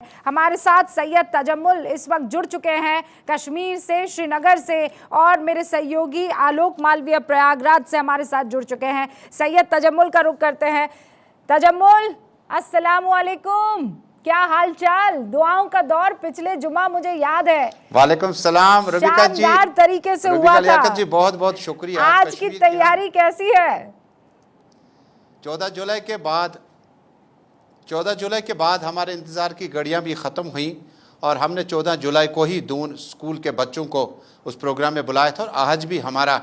हमारे साथ सैयद तजम्मुल इस वक्त जुड़ चुके हैं कश्मीर से, श्रीनगर से, और मेरे सहयोगी आलोक मालवीय प्रयागराज से हमारे साथ जुड़ चुके हैं। सैयद तजम्मुल का रुख करते हैं। तजम्मुल, अस्सलामु अलैकुम, क्या हाल चाल? दुआओं का दौर पिछले जुमा मुझे याद है। वालेकुम सलाम रबिका जी, शानदार तरीके से हुआ था जी, बहुत बहुत शुक्रिया। आज की तैयारी कैसी है? 14 जुलाई के बाद हमारे इंतज़ार की घड़ियां भी ख़त्म हुई और हमने 14 जुलाई को ही दून स्कूल के बच्चों को उस प्रोग्राम में बुलाया था और आज भी हमारा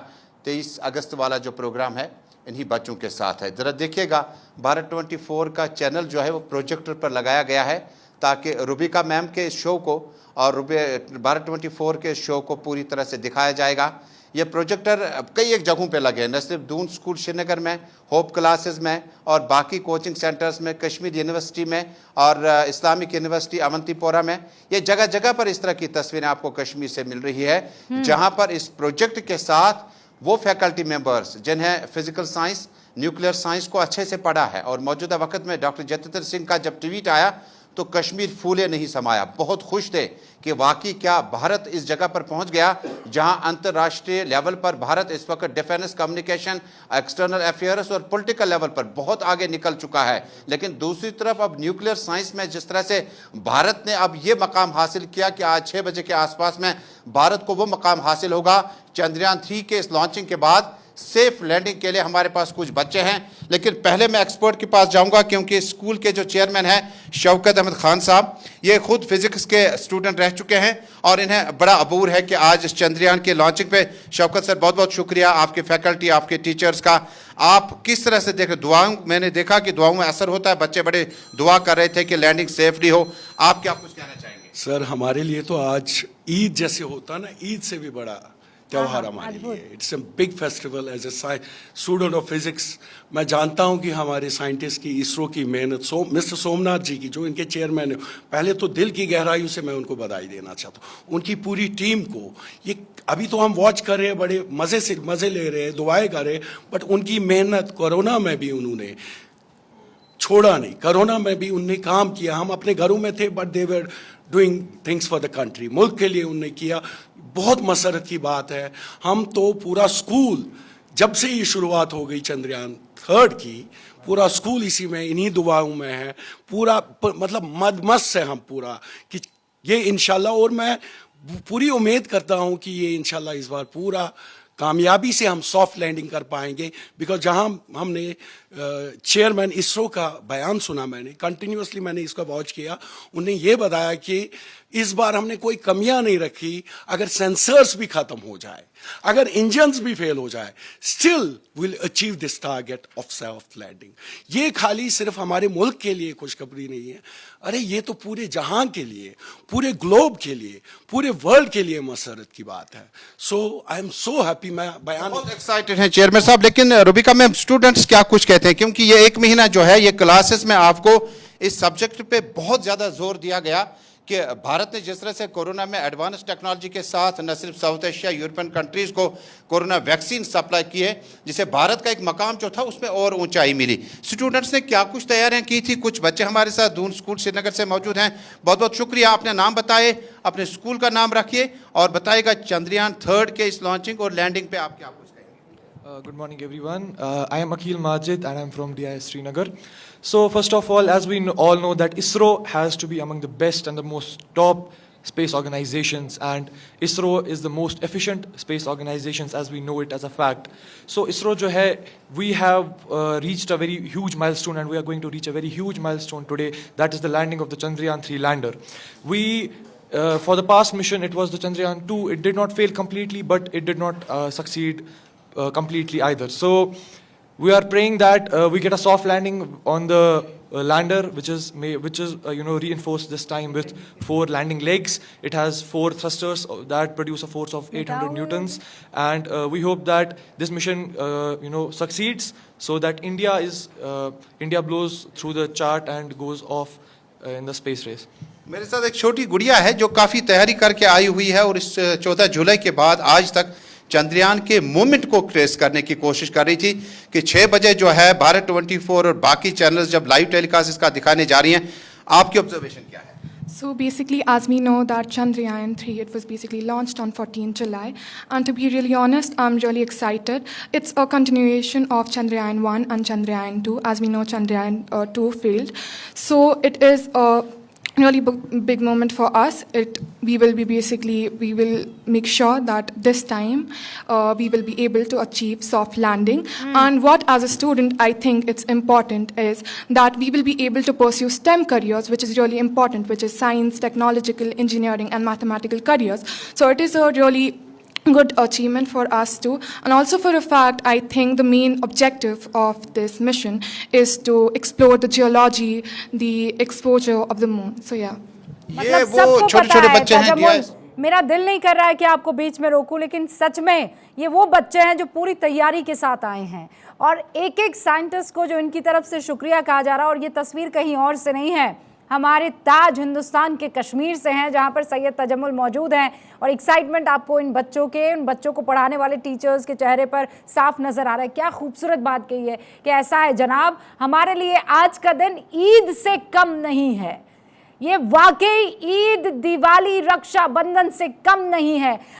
23 अगस्त वाला जो प्रोग्राम है इन्हीं बच्चों के साथ है। ज़रा देखिएगा, भारत 24 का चैनल जो है वो प्रोजेक्टर पर लगाया गया है ताकि रुबिका मैम के शो को और भारत 24 के शो को पूरी तरह से दिखाया जाएगा। ये प्रोजेक्टर कई एक जगहों पे लगे हैं, न सिर्फ दून स्कूल श्रीनगर में, होप क्लासेस में और बाकी कोचिंग सेंटर्स में, कश्मीर यूनिवर्सिटी में और इस्लामिक यूनिवर्सिटी अवंतीपोरा में। ये जगह जगह पर इस तरह की तस्वीरें आपको कश्मीर से मिल रही है जहां पर इस प्रोजेक्ट के साथ वो फैकल्टी मेंबर्स जिन्हें फिजिकल साइंस, न्यूक्लियर साइंस को अच्छे से पढ़ा है और मौजूदा वक्त में डॉक्टर जतिंदर सिंह का जब ट्वीट आया तो कश्मीर फूले नहीं समाया। बहुत खुश थे कि वाकई क्या भारत इस जगह पर पहुंच गया जहां अंतर्राष्ट्रीय लेवल पर भारत इस वक्त डिफेंस, कम्युनिकेशन, एक्सटर्नल अफेयर्स और पॉलिटिकल लेवल पर बहुत आगे निकल चुका है। लेकिन दूसरी तरफ अब न्यूक्लियर साइंस में जिस तरह से भारत ने अब ये मकाम हासिल किया कि आज 6 बजे के आसपास में भारत को वो मकाम हासिल होगा। चंद्रयान 3 के इस लॉन्चिंग के बाद सेफ लैंडिंग के लिए हमारे पास कुछ बच्चे हैं, लेकिन पहले मैं एक्सपर्ट के पास जाऊंगा क्योंकि स्कूल के जो चेयरमैन हैं शौकत अहमद खान साहब, ये खुद फिजिक्स के स्टूडेंट रह चुके हैं और इन्हें बड़ा अबूर है कि आज इस चंद्रयान के लॉन्चिंग पे। शौकत सर, बहुत बहुत शुक्रिया आपके फैकल्टी, आपके टीचर्स का। आप किस तरह से देखें दुआओं, मैंने देखा कि दुआओं में असर होता है, बच्चे बड़े दुआ कर रहे थे कि लैंडिंग सेफली हो। आप क्या कुछ कहना चाहेंगे? सर, हमारे लिए तो आज ईद जैसे होता ना, ईद से भी बड़ा त्यौहार हमारे लिए। It's a big festival. As a student of physics मैं जानता हूं कि हमारे साइंटिस्ट की, इसरो की मेहनत, मिस्टर सोमनाथ जी की जो इनके चेयरमैन है, पहले तो दिल की गहराइयों से मैं उनको बधाई देना चाहता हूं। उनकी पूरी टीम को, ये अभी तो हम वॉच कर रहे हैं, बड़े मज़े ले रहे हैं, दुआएं कर रहे हैं, बट उनकी मेहनत कोरोना में भी उन्होंने छोड़ा नहीं। कोरोना में भी उनने काम किया। हम अपने घरों में थे but they were doing things for the country. मुल्क के लिए उनने किया। बहुत मसरत की बात है। हम तो पूरा स्कूल, जब से ये शुरुआत हो गई चंद्रयान 3 की, पूरा स्कूल इसी में, इन्हीं दुआओं में है। पूरा मतलब मदमस्त से हम पूरा कि ये इंशाल्लाह, और मैं पूरी उम्मीद करता हूँ कि ये इंशाल्लाह इस बार पूरा कामयाबी से हम सॉफ्ट लैंडिंग कर पाएंगे। बिकॉज जहां हमने चेयरमैन इसरो का बयान सुना, मैंने कंटिन्यूसली मैंने इसका वॉच किया, उन्हें ये बताया कि इस बार हमने कोई कमियां नहीं रखी। अगर सेंसर्स भी खत्म हो जाए, अगर इंजन्स भी फेल हो जाए, still will achieve this target of soft landing. ये खाली सिर्फ हमारे मुल्क के लिए खुशखबरी नहीं है, अरे ये तो पूरे जहां के लिए, पूरे ग्लोब के लिए, पूरे वर्ल्ड के लिए मसरत की बात है। सो आई एम सो हैप्पी। मैं बयान बहुत एक्साइटेड हैं चेयरमैन साहब। लेकिन रुबिका मैम, स्टूडेंट्स क्या कुछ कहते हैं? क्योंकि ये 1 महीना जो है ये क्लासेस में आपको इस सब्जेक्ट पे बहुत ज्यादा जोर दिया गया कि भारत ने जिस तरह से कोरोना में एडवांस टेक्नोलॉजी के साथ न सिर्फ साउथ एशिया, यूरोपियन कंट्रीज को कोरोना वैक्सीन सप्लाई की है, जिसे भारत का एक मकाम जो था उसमें और ऊंचाई मिली। स्टूडेंट्स ने क्या कुछ तैयारियां की थी? कुछ बच्चे हमारे साथ दून स्कूल श्रीनगर से मौजूद हैं। बहुत बहुत शुक्रिया। अपने नाम बताए, अपने स्कूल का नाम रखिए और बताइएगा चंद्रयान 3 के इस लॉन्चिंग और लैंडिंग पे आप क्या कुछ कहेंगे? Good morning, everyone. I am Akhil Majid and I am from DIS Srinagar. So first of all, as we all know that ISRO has to be among the best and the most top space organizations, and ISRO is the most efficient space organizations as we know it as a fact. So ISRO jo hai, we have reached a very huge milestone and we are going to reach a very huge milestone today. That is the landing of the Chandrayaan 3 lander. For the past mission, it was the Chandrayaan 2. It did not fail completely, but it did not succeed completely either. So we are praying that we get a soft landing on the lander, which is reinforced this time with 4 landing legs. It has 4 thrusters that produce a force of 800 newtons, and we hope that this mission succeeds so that India blows through the chart and goes off in the space race. मेरे साथ एक छोटी गुड़िया है जो काफी तैयारी करके आई हुई है और इस 14 जुलाई के बाद आज तक चंद्रयान के मूवमेंट को ट्रेस करने की कोशिश कर रही थी कि 6 बजे जो है भारत 24 और बाकी चैनल्स जब लाइव टेलीकास्ट इसका दिखाने जा रही हैं। आपकी ऑब्जर्वेशन क्या है? So basically, as we know that Chandrayaan 3, it was basically launched on 14 July. And to be really honest, I'm really excited. It's a continuation of Chandrayaan 1 and Chandrayaan 2. As we know, Chandrayaan 2 failed. So it is a really big moment for us. We will make sure that this time we will be able to achieve soft landing. And what as a student I think it's important is that we will be able to pursue STEM careers, which is really important, which is science, technological, engineering and mathematical careers. So it is a really good achievement for us too. And also for a fact, I think the main objective of this mission is to explore the geology, the exposure of the moon. So yeah. ये मतलब वो सबको छोटे पता छोटे है बच्चे हैं तजम्मुल, दिया मेरा दिल नहीं कर रहा है कि आपको बीच में रोकूं, लेकिन सच में ये वो बच्चे हैं जो पूरी तैयारी के साथ आए हैं और एक एक साइंटिस्ट को जो इनकी तरफ से शुक्रिया कहा जा रहा है। और ये तस्वीर कहीं और से नहीं है, हमारे ताज हिंदुस्तान के कश्मीर से हैं, जहां पर सैयद तजम्मुल मौजूद हैं। और एक्साइटमेंट आपको उन बच्चों को पढ़ाने वाले टीचर्स के चेहरे पर साफ नजर आ रहा है। क्या खूबसूरत बात कही है कि ऐसा है जनाब, हमारे लिए आज का दिन ईद से कम नहीं है। ये वाकई ईद, दिवाली, रक्षाबंधन से कम नहीं है।